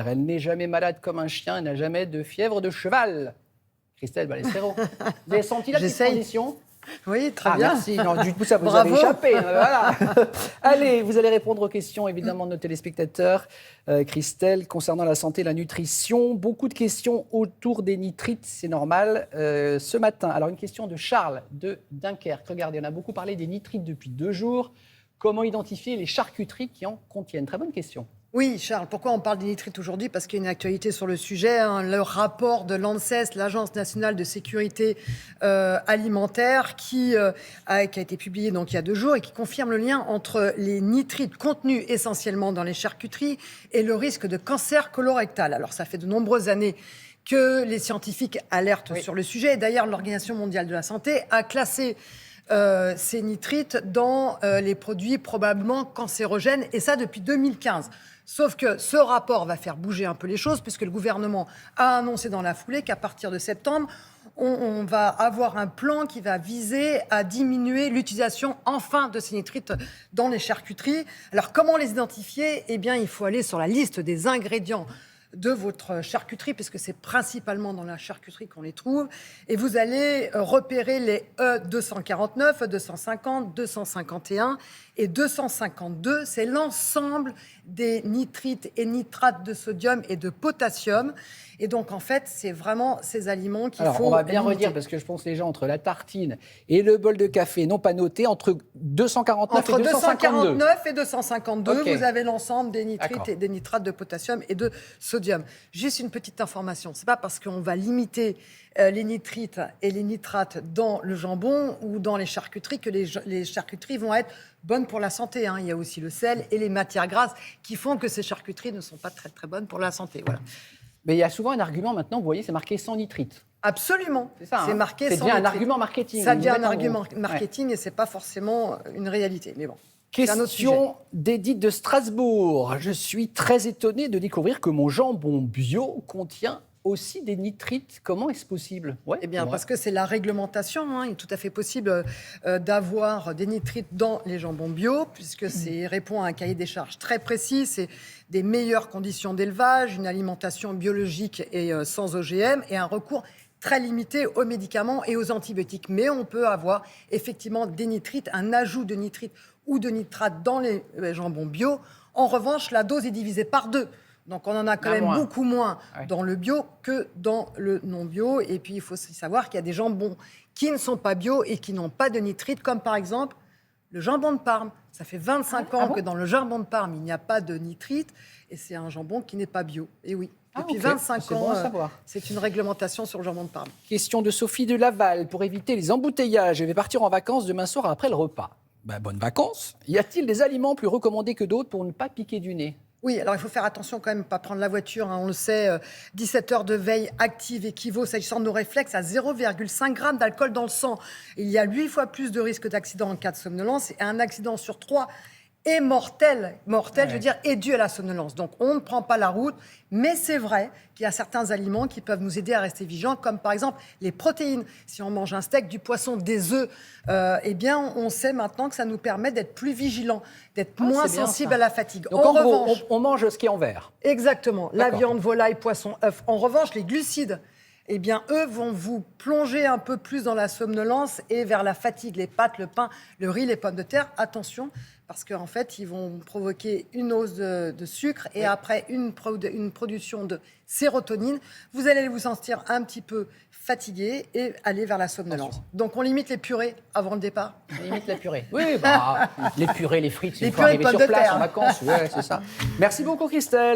Elle n'est jamais malade comme un chien, elle n'a jamais de fièvre de cheval. Christelle Ballesteros. Vous avez senti la petite transition ? Oui, très bien. Merci. Non, du coup, ça vous Bravo. avait échappé. Voilà. Allez, vous allez répondre aux questions, évidemment, de nos téléspectateurs. Christelle, concernant la santé et la nutrition, beaucoup de questions autour des nitrites, c'est normal. Ce matin, alors une question de Charles de Dunkerque. Regardez, on a beaucoup parlé des nitrites depuis 2 jours. Comment identifier les charcuteries qui en contiennent ? Très bonne question. Oui, Charles, pourquoi on parle des nitrites aujourd'hui ? Parce qu'il y a une actualité sur le sujet. Le rapport de l'ANSES, l'Agence nationale de sécurité alimentaire, qui a été publié donc, il y a 2 jours et qui confirme le lien entre les nitrites contenus essentiellement dans les charcuteries et le risque de cancer colorectal. Alors, ça fait de nombreuses années que les scientifiques alertent sur le sujet. Et d'ailleurs, l'Organisation mondiale de la santé a classé ces nitrites dans les produits probablement cancérogènes, et ça depuis 2015. Sauf que ce rapport va faire bouger un peu les choses, puisque le gouvernement a annoncé dans la foulée qu'à partir de septembre, on va avoir un plan qui va viser à diminuer l'utilisation enfin de ces nitrites dans les charcuteries. Alors comment les identifier ? Eh bien, il faut aller sur la liste des ingrédients de votre charcuterie, puisque c'est principalement dans la charcuterie qu'on les trouve. Et vous allez repérer les E249, E250, 251 et 252. C'est l'ensemble des nitrites et nitrates de sodium et de potassium. Et donc, en fait, c'est vraiment ces aliments qu'il faut on va bien limiter. redire, parce que je pense que les gens, entre la tartine et le bol de café, n'ont pas noté, entre 249 Entre et 252. 249 et 252, Okay. Vous avez l'ensemble des nitrites D'accord. et des nitrates de potassium et de sodium. Juste une petite information, c'est pas parce qu'on va limiter les nitrites et les nitrates dans le jambon ou dans les charcuteries que les charcuteries vont être bonnes pour la santé. Il y a aussi le sel et les matières grasses qui font que ces charcuteries ne sont pas très très bonnes pour la santé. Voilà. Mais il y a souvent un argument maintenant, vous voyez, c'est marqué sans nitrite. Absolument. C'est ça, c'est marqué c'est sans bien un nitrite. argument marketing. Ça devient un argument marketing et c'est pas forcément une réalité. Mais bon. Question d'Edith de Strasbourg. Je suis très étonné de découvrir que mon jambon bio contient aussi des nitrites. Comment est-ce possible ? Eh bien, parce que c'est la réglementation. Il est tout à fait possible d'avoir des nitrites dans les jambons bio, puisque ça répond à un cahier des charges très précis. C'est des meilleures conditions d'élevage, une alimentation biologique et sans OGM, et un recours très limité aux médicaments et aux antibiotiques. Mais on peut avoir effectivement des nitrites, un ajout de nitrites ou de nitrates dans les jambons bio. En revanche, la dose est divisée par 2. Donc, on en a quand même beaucoup moins dans le bio que dans le non-bio. Et puis, il faut aussi savoir qu'il y a des jambons qui ne sont pas bio et qui n'ont pas de nitrites, comme par exemple le jambon de Parme. Ça fait 25 ans que dans le jambon de Parme, il n'y a pas de nitrites. Et c'est un jambon qui n'est pas bio. Et oui, depuis 25 ans, c'est une réglementation sur le jambon de Parme. Question de Sophie de Laval. Pour éviter les embouteillages, je vais partir en vacances demain soir après le repas. Bonnes vacances. Y a-t-il des aliments plus recommandés que d'autres pour ne pas piquer du nez ? Oui, alors il faut faire attention quand même, pas prendre la voiture. On le sait, 17 heures de veille active équivaut, s'agissant de nos réflexes, à 0,5 g d'alcool dans le sang. Il y a 8 fois plus de risque d'accident en cas de somnolence, et un accident sur 3 est mortel, je veux dire, est dû à la somnolence. Donc, on ne prend pas la route, mais c'est vrai qu'il y a certains aliments qui peuvent nous aider à rester vigilants, comme par exemple les protéines. Si on mange un steak, du poisson, des œufs, eh bien, on sait maintenant que ça nous permet d'être plus vigilants, d'être moins sensibles à la fatigue. Donc, en revanche, on mange ce qui est en vert. Exactement. La viande, volaille, poisson, œufs. En revanche, les glucides, eh bien, eux vont vous plonger un peu plus dans la somnolence et vers la fatigue. Les pâtes, le pain, le riz, les pommes de terre, attention, parce qu'en fait, ils vont provoquer une hausse de sucre et après une production de sérotonine. Vous allez vous sentir un petit peu fatigué et aller vers la somnolence. Attention. Donc, on limite les purées avant le départ. On limite la purée. Oui, les purées, les frites, les il faut arriver sur place terre. en vacances. Ouais, c'est ça. Merci beaucoup, Christelle.